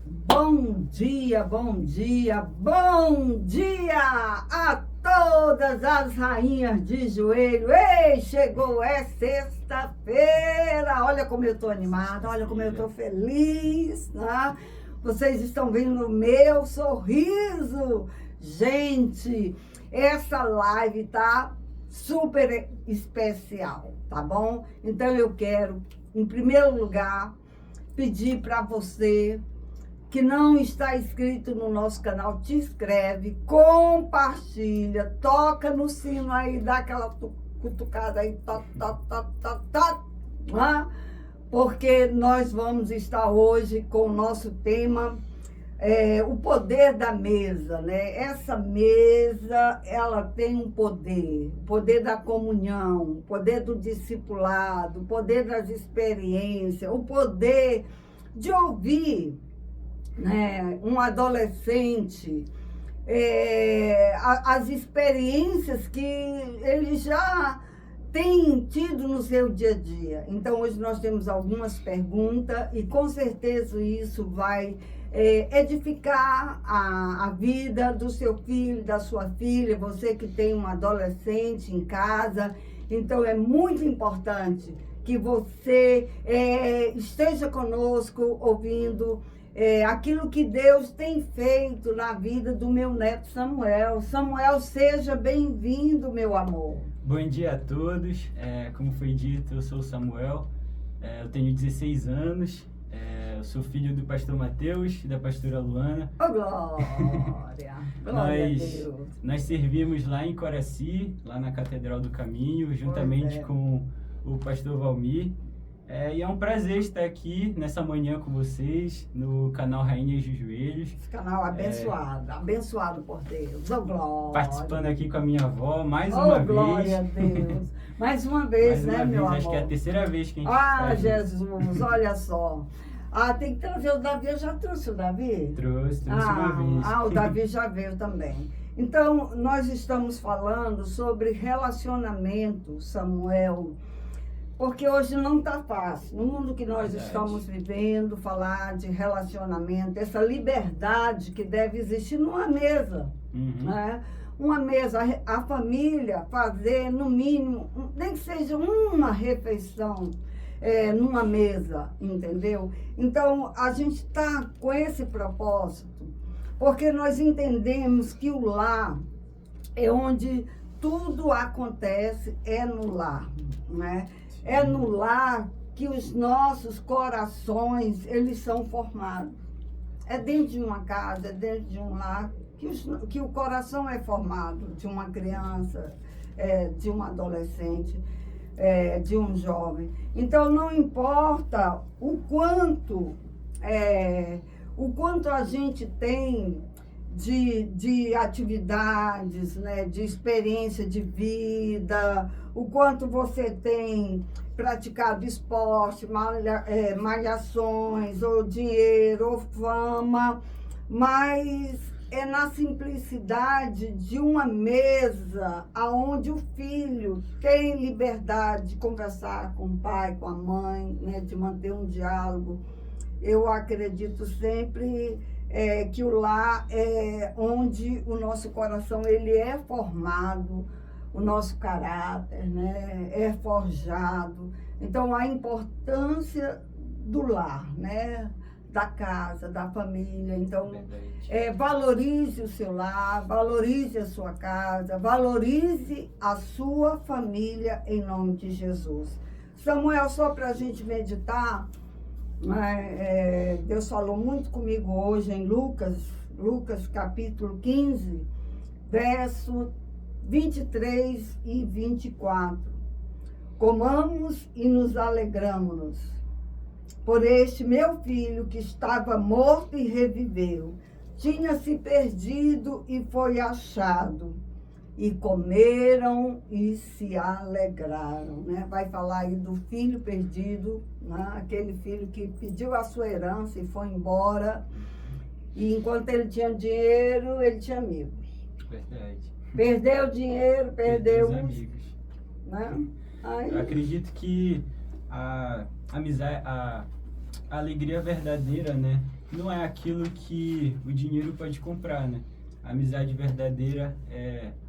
Bom dia, bom dia, bom dia a todas as rainhas de joelho. Ei, chegou, é sexta-feira. Olha como eu tô animada, olha como eu tô feliz, né? Vocês estão vendo o meu sorriso. Gente, essa live tá super especial, tá bom? Então eu quero, em primeiro lugar, pedir para você que não está inscrito no nosso canal, te inscreve, compartilha, toca no sino aí, dá aquela cutucada aí, né? Porque nós vamos estar hoje com o nosso tema, o poder da mesa, né? Essa mesa, ela tem um poder, o poder da comunhão, o poder do discipulado, o poder das experiências, o poder de ouvir, né, um adolescente, as experiências que ele já tem tido no seu dia a dia. Então, hoje nós temos algumas perguntas e com certeza isso vai edificar a vida do seu filho, da sua filha, você que tem um adolescente em casa. Então, é muito importante que você esteja conosco ouvindo aquilo que Deus tem feito na vida do meu neto Samuel. Samuel, seja bem-vindo, meu amor. Bom dia a todos. Como foi dito, eu sou o Samuel, eu tenho 16 anos, eu sou filho do pastor Mateus e da pastora Luana. Oh, glória! Glória a Deus! Nós servimos lá em Coraci, lá na Catedral do Caminho, juntamente com o pastor Valmir. E é um prazer estar aqui nessa manhã com vocês, no canal Rainhas de Joelhos. Esse canal abençoado, abençoado por Deus. Oh, glória! Participando aqui com a minha avó, mais uma vez. Glória a Deus! Mais uma vez, mais né, uma meu vez, amor? acho que é a terceira vez que a gente faz Jesus, olha só. Tem que trazer o Davi. Eu já trouxe o Davi? Trouxe uma vez. O Davi já veio também. Então, nós estamos falando sobre relacionamento, Samuel, porque hoje não está fácil. No mundo que nós estamos vivendo, falar de relacionamento, essa liberdade que deve existir numa mesa, né? Uma mesa, a família fazer, no mínimo, nem que seja uma refeição numa mesa, entendeu? Então, a gente está com esse propósito, porque nós entendemos que o lar é onde tudo acontece, é no lar, né? É no lar que os nossos corações, eles são formados. É dentro de uma casa, é dentro de um lar que o coração é formado, de uma criança, de um adolescente, de um jovem. Então, não importa o quanto a gente tem de atividades, né, de experiência de vida, o quanto você tem praticado esporte, malhações, ou dinheiro, ou fama, mas é na simplicidade de uma mesa onde o filho tem liberdade de conversar com o pai, com a mãe, né, de manter um diálogo. Eu acredito sempre que o lar é onde o nosso coração ele é formado, o nosso caráter, né, é forjado. Então, a importância do lar, né, da casa, da família. Então, valorize o seu lar, valorize a sua casa, valorize a sua família em nome de Jesus. Samuel, só para a gente meditar, Deus falou muito comigo hoje em Lucas capítulo 15, verso 23 e 24. Comamos e nos alegramos por este meu filho que estava morto e reviveu, tinha se perdido e foi achado. E comeram e se alegraram, né? Vai falar aí do filho perdido, né? Aquele filho que pediu a sua herança e foi embora. E enquanto ele tinha dinheiro, ele tinha amigos. Verdade. Perdeu o dinheiro, perdeu os amigos. Né? Aí... Eu acredito que a amizade, a alegria verdadeira, né, não é aquilo que o dinheiro pode comprar, né? A amizade verdadeira,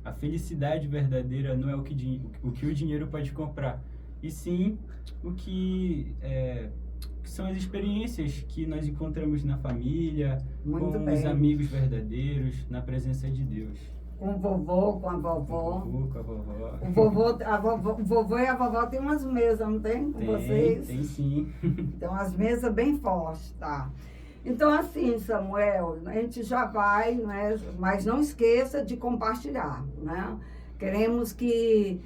a felicidade verdadeira não é o que o dinheiro pode comprar, e sim o que são as experiências que nós encontramos na família, Muito com bem. os amigos verdadeiros, na presença de Deus. Com o vovô, com a vovó. Com a vovó. O vovô e a vovó tem umas mesas, não tem? Com vocês? Tem sim. Tem umas mesas bem fortes, tá? Então, assim, Samuel, a gente já vai, né? Mas não esqueça de compartilhar, né? Queremos que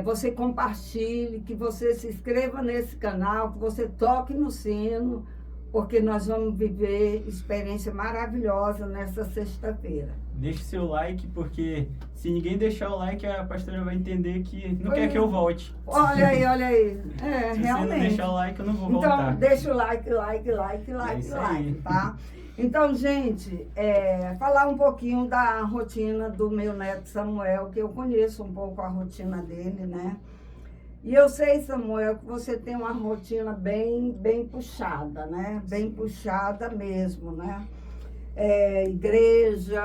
você compartilhe, que você se inscreva nesse canal, que você toque no sino, porque nós vamos viver experiência maravilhosa nessa sexta-feira. Deixe seu like, porque se ninguém deixar o like, a pastora vai entender que não quer que eu volte. Olha aí, olha aí. Se Realmente. você não deixar o like, eu não vou Então, voltar. deixa o like, tá? Então, gente, falar um pouquinho da rotina do meu neto Samuel, que eu conheço um pouco a rotina dele, né? E eu sei, Samuel, que você tem uma rotina bem puxada, né? Bem puxada mesmo, né? Igreja,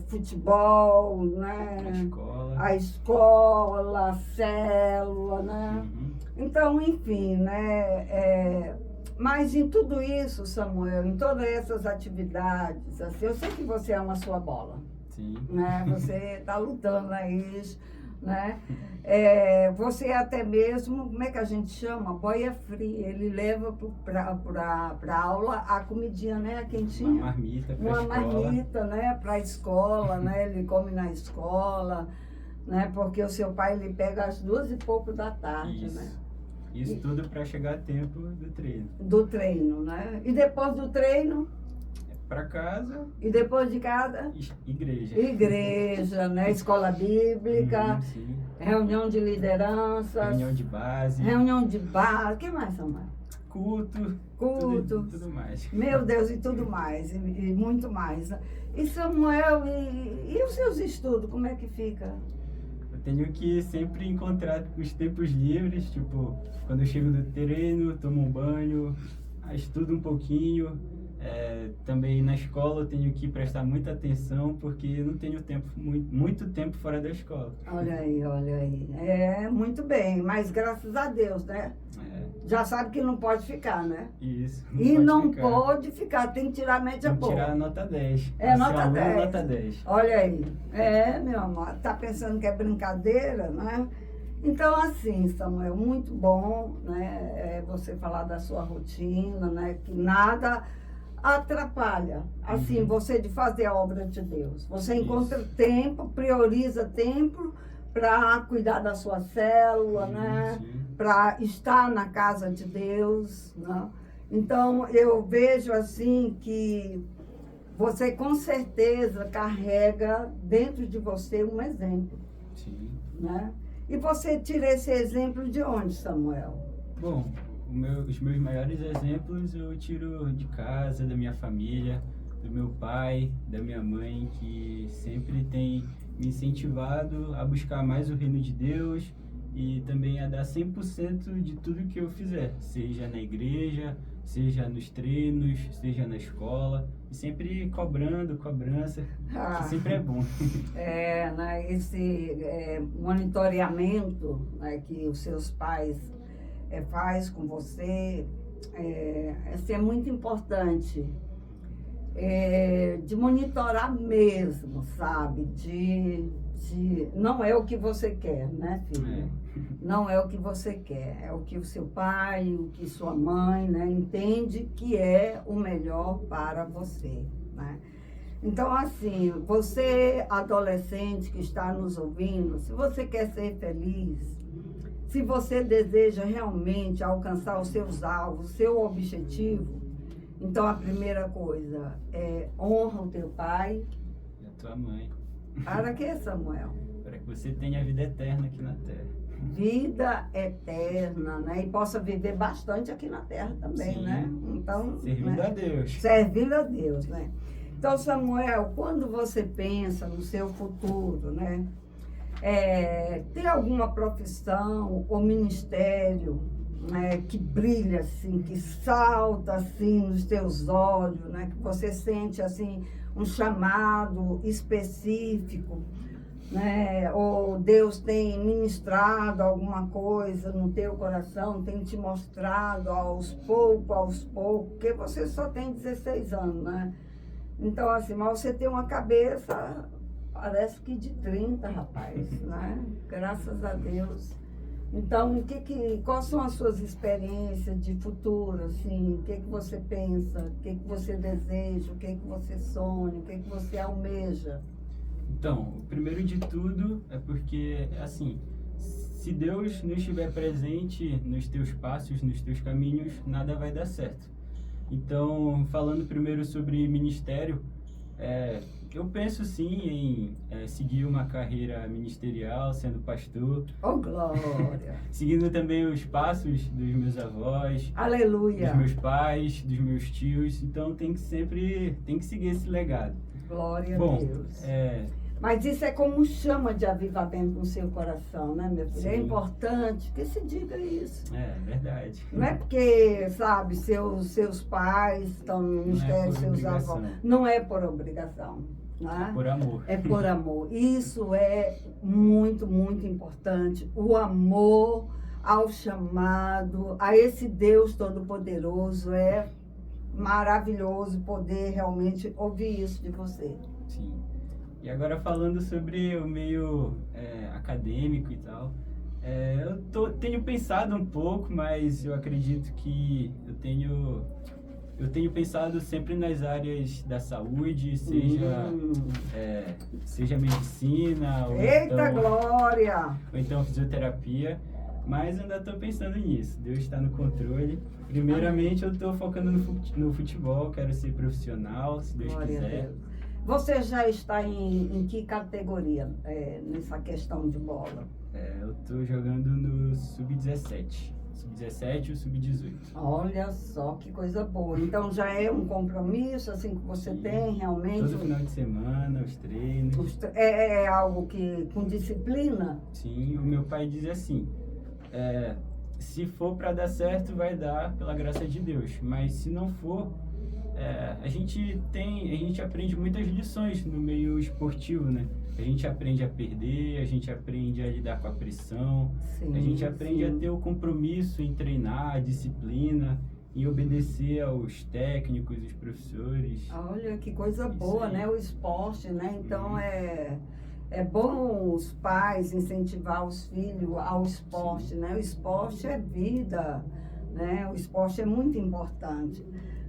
futebol, né? A escola, a célula, né? Uhum. Então, enfim, né? Mas em tudo isso, Samuel, em todas essas atividades, assim, eu sei que você ama a sua bola. Sim. Né? Você está lutando aí, né? Você até mesmo, como é que a gente chama? Boia fria. Ele leva para aula a comidinha, né? A quentinha. Uma marmita para a escola. Uma marmita, né? Para a escola, né? Ele come na escola, né? Porque o seu pai, ele pega às 2h pouco da tarde, Isso. né? Isso tudo para chegar a tempo do treino. Do treino, né? E depois do treino? Para casa. E depois de casa? Igreja. Igreja, né? Escola bíblica, Sim. reunião de lideranças. Reunião de base. Reunião de base. O que mais, Samuel? Culto. Tudo mais. Meu Deus, e tudo mais. E muito mais. E Samuel, e os seus estudos, como é que fica? Eu tenho que sempre encontrar os tempos livres, tipo, quando eu chego do treino, tomo um banho, estudo um pouquinho. Também na escola eu tenho que prestar muita atenção, porque eu não tenho muito tempo fora da escola. Olha aí, olha aí. Muito bem, mas graças a Deus, né? Já sabe que não pode ficar, né? Isso. Não pode ficar, tem que tirar a média boa. Tem que tirar a nota 10. Nota 10. Nota 10. Olha aí. Meu amor, tá pensando que é brincadeira, né? Então, assim, Samuel, muito bom, né? Você falar da sua rotina, né? Que nada atrapalha, assim, você de fazer a obra de Deus. Você encontra tempo, prioriza tempo para cuidar da sua célula, né? Para estar na casa de Deus, né? Então, eu vejo, assim, que você com certeza carrega dentro de você um exemplo. Sim. Né? E você tira esse exemplo de onde, Samuel? Bom, os meus maiores exemplos eu tiro de casa, da minha família, do meu pai, da minha mãe, que sempre tem me incentivado a buscar mais o reino de Deus e também a dar 100% de tudo que eu fizer, seja na igreja, seja nos treinos, seja na escola, e sempre cobrança, que sempre é bom. Né, esse monitoramento, né, que os seus pais faz com você, isso é muito importante, de monitorar mesmo, sabe? Não é o que você quer, né, filho? Não é o que você quer, é o que o seu pai, o que sua mãe, né, entende que é o melhor para você, né? Então, assim, você, adolescente que está nos ouvindo, se você quer ser feliz, se você deseja realmente alcançar os seus alvos, o seu objetivo, então a primeira coisa é honra o teu pai. E a tua mãe. Para que, Samuel? Para que você tenha vida eterna aqui na Terra. Vida eterna, né? E possa viver bastante aqui na Terra também, Sim. né? Então, Servindo a Deus. Servindo a Deus, né? Então, Samuel, quando você pensa no seu futuro, né? Tem alguma profissão ou ministério né, que brilha assim, que salta assim nos teus olhos, né, que você sente assim um chamado específico, né, ou Deus tem ministrado alguma coisa no teu coração, tem te mostrado aos poucos, porque você só tem 16 anos, né? Então, assim, mas você tem uma cabeça, parece que de 30, rapaz, né? Graças a Deus. Então, quais são as suas experiências de futuro, assim? O que você pensa? O que você deseja? O que você sonha? O que você almeja? Então, o primeiro de tudo é porque, assim, se Deus não estiver presente nos teus passos, nos teus caminhos, nada vai dar certo. Então, falando primeiro sobre ministério, eu penso sim em seguir uma carreira ministerial, sendo pastor. Oh, glória! Seguindo também os passos dos meus avós, aleluia, dos meus pais, dos meus tios. Então, tem que seguir esse legado. Glória a Deus. Mas isso é como chama de avivamento no seu coração, né, meu filho? Sim. É importante que se diga isso. É verdade. Não é porque, sabe, seus pais estão no ministério, seus avós. Não é por obrigação. Né? É por amor. É por amor. Isso é muito, muito importante. O amor ao chamado, a esse Deus Todo-Poderoso. É maravilhoso poder realmente ouvir isso de você. Sim. E agora falando sobre o meio acadêmico e tal, tenho pensado um pouco, mas eu acredito que eu tenho pensado sempre nas áreas da saúde, seja medicina, Eita glória! Ou então fisioterapia, mas ainda estou pensando nisso, Deus está no controle. Primeiramente eu estou focando no futebol, quero ser profissional, se Deus glória quiser. Você já está em que categoria nessa questão de bola? Eu estou jogando no Sub-17. Sub-17 e Sub-18. Olha só que coisa boa. Então já é um compromisso assim que você Sim. tem realmente? Todo final de semana, os treinos. É algo que com disciplina? Sim, o meu pai diz assim, se for para dar certo, vai dar pela graça de Deus. Mas se não for, a gente aprende muitas lições no meio esportivo, né? A gente aprende a perder, a gente aprende a lidar com a pressão, sim, a gente aprende a ter o compromisso em treinar, a disciplina, em obedecer aos técnicos, os professores. Olha, que coisa boa, né? O esporte, né? Então, é bom os pais incentivar os filhos ao esporte, sim, né? O esporte é vida, né? O esporte é muito importante.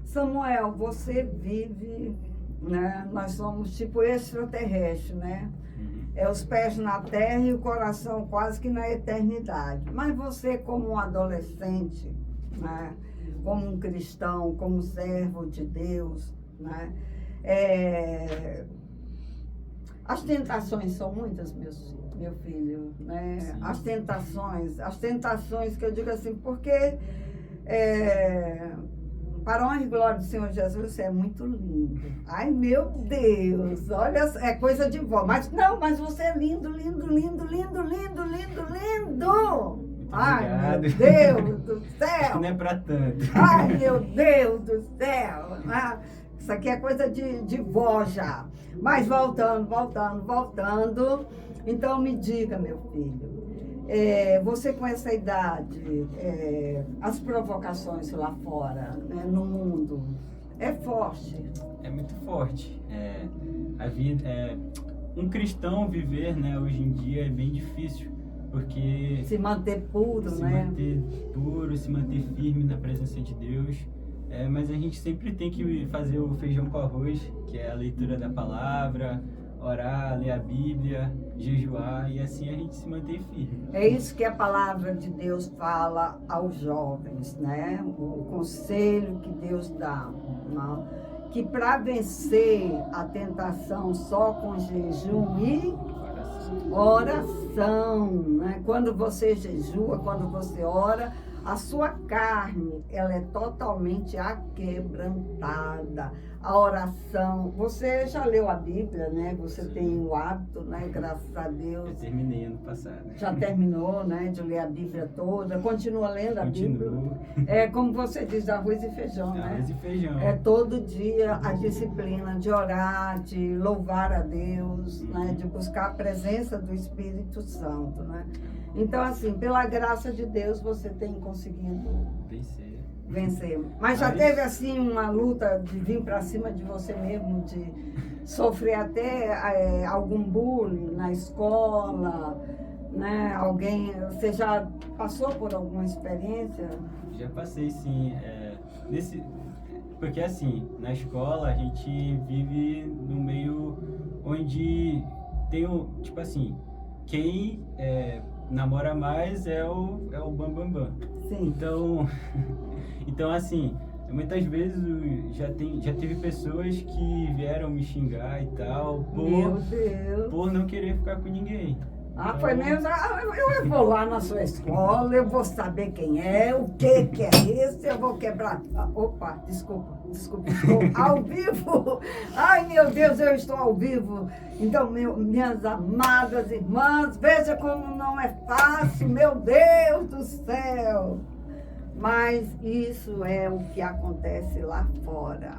Samuel, você vive, né? Nós somos tipo extraterrestre, né? Os pés na terra e o coração quase que na eternidade. Mas você, como um adolescente, né? Como um cristão, como servo de Deus, né? As tentações são muitas, meu filho, né? As tentações que eu digo assim, porque para a honra e glória do Senhor Jesus, você é muito lindo. Ai, meu Deus, olha, é coisa de vó. Mas você é lindo, lindo, lindo, lindo, lindo, lindo, lindo. Ai, meu Deus do céu. Acho que não é para tanto. Ai, meu Deus do céu. Isso aqui é coisa de vó já. Mas voltando. Então, me diga, meu filho. Você com essa idade, as provocações lá fora, né, no mundo, é forte? É muito forte. A vida, um cristão viver, né, hoje em dia é bem difícil, porque... Se manter puro, se né? Se manter puro, se manter firme na presença de Deus. Mas a gente sempre tem que fazer o feijão com arroz, que é a leitura da palavra, orar, ler a Bíblia, jejuar, e assim a gente se mantém firme. É isso que a palavra de Deus fala aos jovens, né? O conselho que Deus dá, né? Que para vencer a tentação só com jejum e oração, né? Quando você jejua, quando você ora, A sua carne, ela é totalmente aquebrantada. A oração, você já leu a Bíblia, né? Você Sim. tem o hábito, né? Graças a Deus. Eu terminei ano passado. Já terminou, né? De ler a Bíblia toda. Continua lendo a Bíblia. Continuo. É como você diz, arroz e feijão, né? Arroz e feijão. É todo dia a disciplina de orar, de louvar a Deus, né? De buscar a presença do Espírito Santo, né? Então, assim, pela graça de Deus, você tem conseguido vencer. Mas já teve, assim, uma luta de vir para cima de você mesmo, de sofrer até algum bullying na escola, né? Você já passou por alguma experiência? Já passei, sim. Porque, assim, na escola a gente vive num meio onde tem tipo assim, quem namora mais é o bam, bam, bam. Sim. Então, assim, muitas vezes já teve pessoas que vieram me xingar e tal, Meu Deus. por não querer ficar com ninguém. Ah, foi mesmo? Eu vou lá na sua escola, eu vou saber quem é, o que é isso, eu vou quebrar. Opa, desculpa, estou ao vivo. Ai, meu Deus, eu estou ao vivo. Então, minhas amadas irmãs, veja como não é fácil, meu Deus do céu. Mas isso é o que acontece lá fora,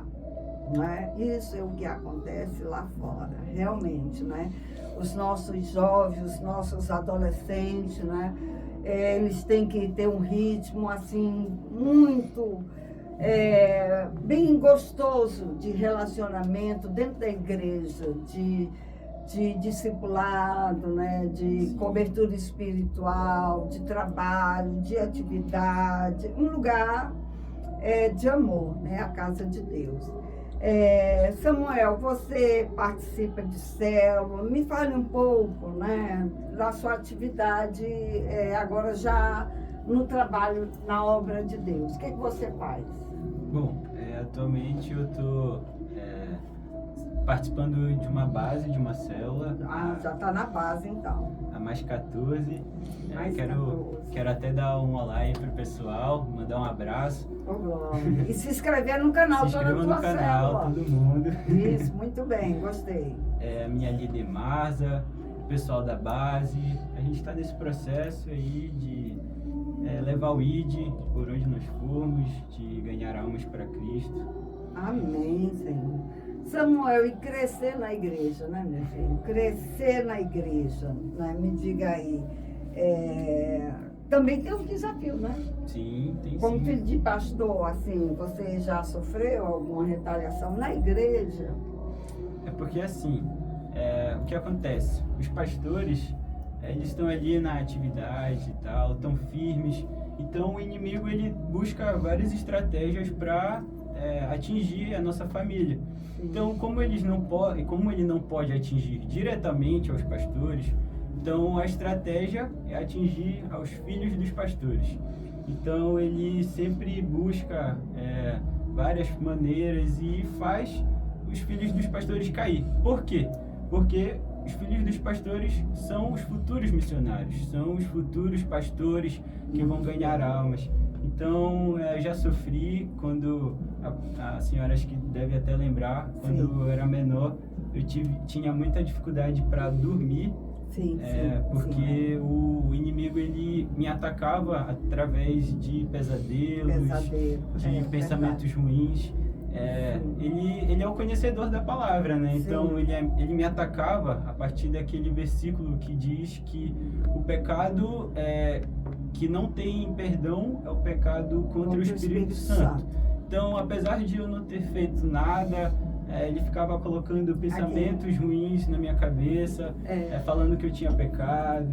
né? Isso é o que acontece lá fora, realmente, né? Os nossos jovens, os nossos adolescentes, né? Eles têm que ter um ritmo, assim, muito bem gostoso de relacionamento dentro da igreja, de discipulado, né? De cobertura espiritual, de trabalho, de atividade, um lugar de amor, né? A casa de Deus. Samuel, você participa de célula, me fale um pouco, né, da sua atividade agora já no trabalho, na obra de Deus. O que você faz? Bom, atualmente eu estou participando de uma base, de uma célula. Já está na base, então. A Mais 14. Mais 14. Quero até dar um olá aí pro pessoal, mandar um abraço. E se inscrever no canal, se inscreva no canal, célula. Todo mundo. Isso, muito bem, gostei. A minha líder Marza, o pessoal da base. A gente está nesse processo aí de levar o ID por onde nós formos, de ganhar almas para Cristo. Amém, Senhor. Samuel, e crescer na igreja, né, meu filho? Crescer na igreja, né? Me diga aí. Também tem um desafio, né? Sim, tem Como sim. filho de pastor, assim, você já sofreu alguma retaliação na igreja? É porque, assim, o que acontece? Os pastores, eles estão ali na atividade e tal, estão firmes. Então, o inimigo, ele busca várias estratégias para atingir a nossa família. Então, como ele não pode atingir diretamente aos pastores, então a estratégia é atingir aos filhos dos pastores. Então, ele sempre busca várias maneiras e faz os filhos dos pastores cair. Por quê? Porque os filhos dos pastores são os futuros missionários, são os futuros pastores que vão ganhar almas. Então, já sofri quando, a senhora acho que deve até lembrar, quando eu era menor, eu tinha muita dificuldade para dormir, porque o inimigo ele me atacava através de pesadelos, de pensamentos ruins. Ele é o conhecedor da palavra, né? Então ele me atacava a partir daquele versículo que diz que o pecado que não tem perdão é o pecado contra o Espírito Santo. Então, apesar de eu não ter feito nada, ele ficava colocando pensamentos ruins na minha cabeça, falando que eu tinha pecado.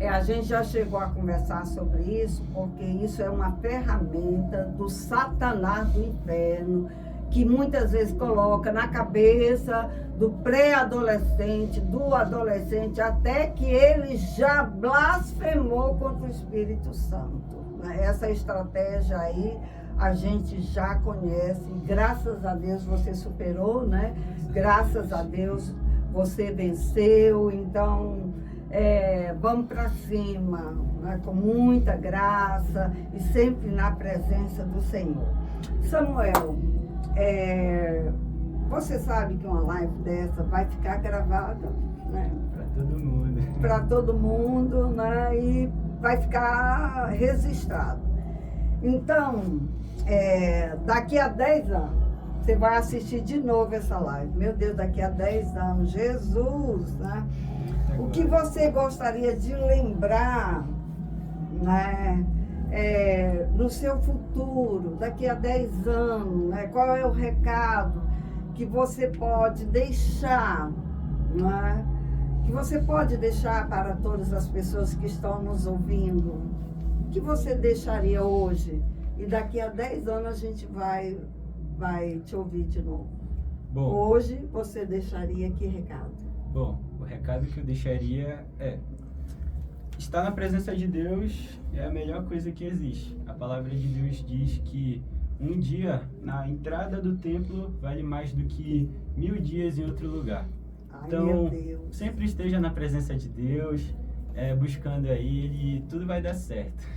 A gente já chegou a conversar sobre isso, porque isso é uma ferramenta do Satanás do inferno, que muitas vezes coloca na cabeça do pré-adolescente, do adolescente, até que ele já blasfemou contra o Espírito Santo. Essa estratégia aí a gente já conhece, graças a Deus você superou, né? Graças a Deus você venceu, então Vamos para cima, né, com muita graça e sempre na presença do Senhor. Samuel, você sabe que uma live dessa vai ficar gravada, né? Para todo mundo. Para todo mundo, né? E vai ficar registrado. Então, daqui a 10 anos, você vai assistir de novo essa live. Meu Deus, daqui a 10 anos, Jesus, né? O que você gostaria de lembrar, né, no seu futuro, daqui a 10 anos, né? Qual é o recado que você pode deixar, né? Que você pode deixar para todas as pessoas que estão nos ouvindo? O que você deixaria hoje? E daqui a 10 anos a gente vai te ouvir de novo. Bom, hoje você deixaria que recado? Bom, o recado que eu deixaria é: estar na presença de Deus é a melhor coisa que existe. A palavra de Deus diz que um dia na entrada do templo vale mais do que 1000 dias em outro lugar. Então, sempre esteja na presença de Deus, buscando a Ele, e tudo vai dar certo.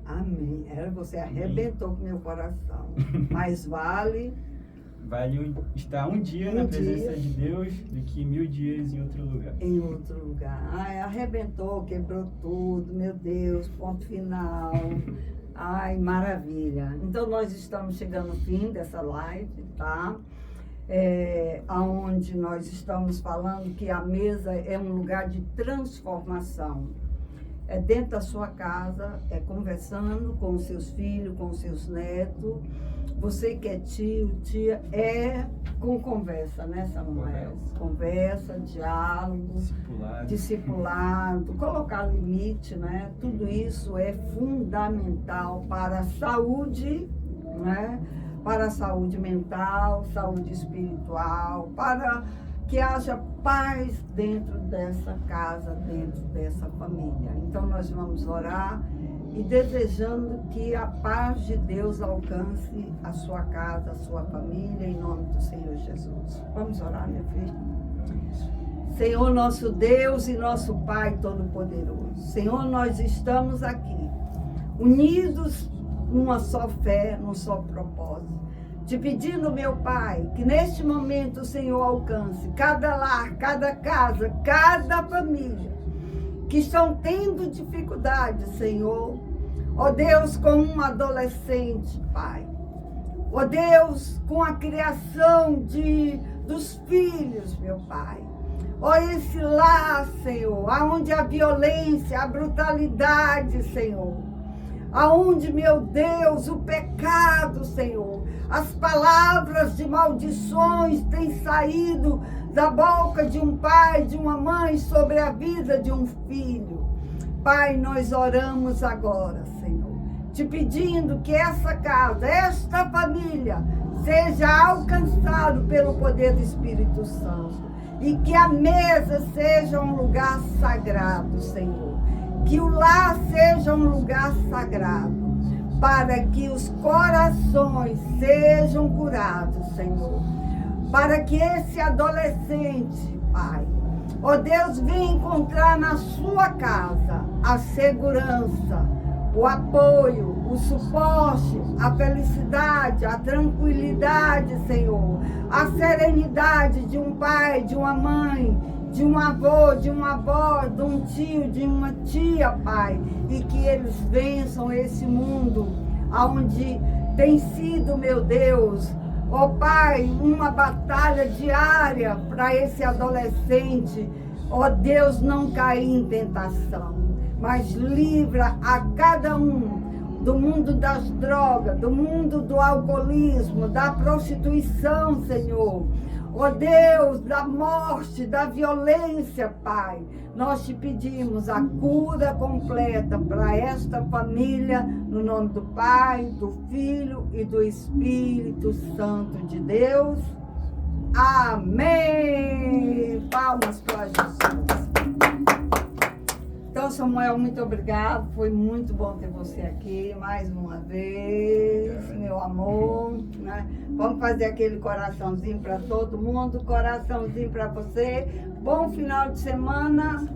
Amém. Você arrebentou com meu coração. Mas vale estar um dia na presença de Deus do que 1000 dias em outro lugar. Em outro lugar. Ai, arrebentou, quebrou tudo, meu Deus, ponto final. Ai, maravilha. Então, nós estamos chegando ao fim dessa live, tá? Onde nós estamos falando que a mesa é um lugar de transformação. Dentro da sua casa, conversando com os seus filhos, com os seus netos. Você que é tio, tia, com conversa, né, Samuel? Conversa, diálogo, discipulado, colocar limite, né? Tudo isso é fundamental para a saúde, né? Para a saúde mental, saúde espiritual, para que haja paz dentro dessa casa, dentro dessa família. Então nós vamos orar e desejando que a paz de Deus alcance a sua casa, a sua família, em nome do Senhor Jesus. Vamos orar, minha filha? Senhor, nosso Deus e nosso Pai Todo-Poderoso. Senhor, nós estamos aqui, unidos numa só fé, num só propósito. Te pedindo, meu Pai, que neste momento o Senhor alcance cada lar, cada casa, cada família que estão tendo dificuldade, Senhor. Ó Deus, com um adolescente, Pai. Ó Deus, com a criação dos filhos, meu Pai. Ó esse lar, Senhor, aonde a violência, a brutalidade, Senhor. Aonde, meu Deus, o pecado, Senhor, as palavras de maldições têm saído da boca de um pai, de uma mãe, sobre a vida de um filho. Pai, nós oramos agora, Senhor, te pedindo que essa casa, esta família, seja alcançado pelo poder do Espírito Santo. E que a mesa seja um lugar sagrado, Senhor. Que o lar seja um lugar sagrado, para que os corações sejam curados, Senhor. Para que esse adolescente, Pai, ó Deus, venha encontrar na sua casa a segurança, o apoio, o suporte, a felicidade, a tranquilidade, Senhor. A serenidade de um pai, de uma mãe, de um avô, de uma avó, de um tio, de uma tia, Pai, e que eles vençam esse mundo, onde tem sido, meu Deus, ó Pai, uma batalha diária para esse adolescente, ó Deus, não cair em tentação, mas livra a cada um do mundo das drogas, do mundo do alcoolismo, da prostituição, Senhor. Ó Deus, da morte, da violência, Pai, nós te pedimos a cura completa para esta família, no nome do Pai, do Filho e do Espírito Santo de Deus. Amém! Palmas para Jesus. Então, Samuel, muito obrigado. Foi muito bom ter você aqui mais uma vez, meu amor, né? Vamos fazer aquele coraçãozinho para todo mundo, coraçãozinho para você. Bom final de semana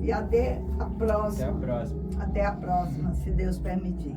E até a próxima. Até a próxima. Até a próxima, se Deus permitir.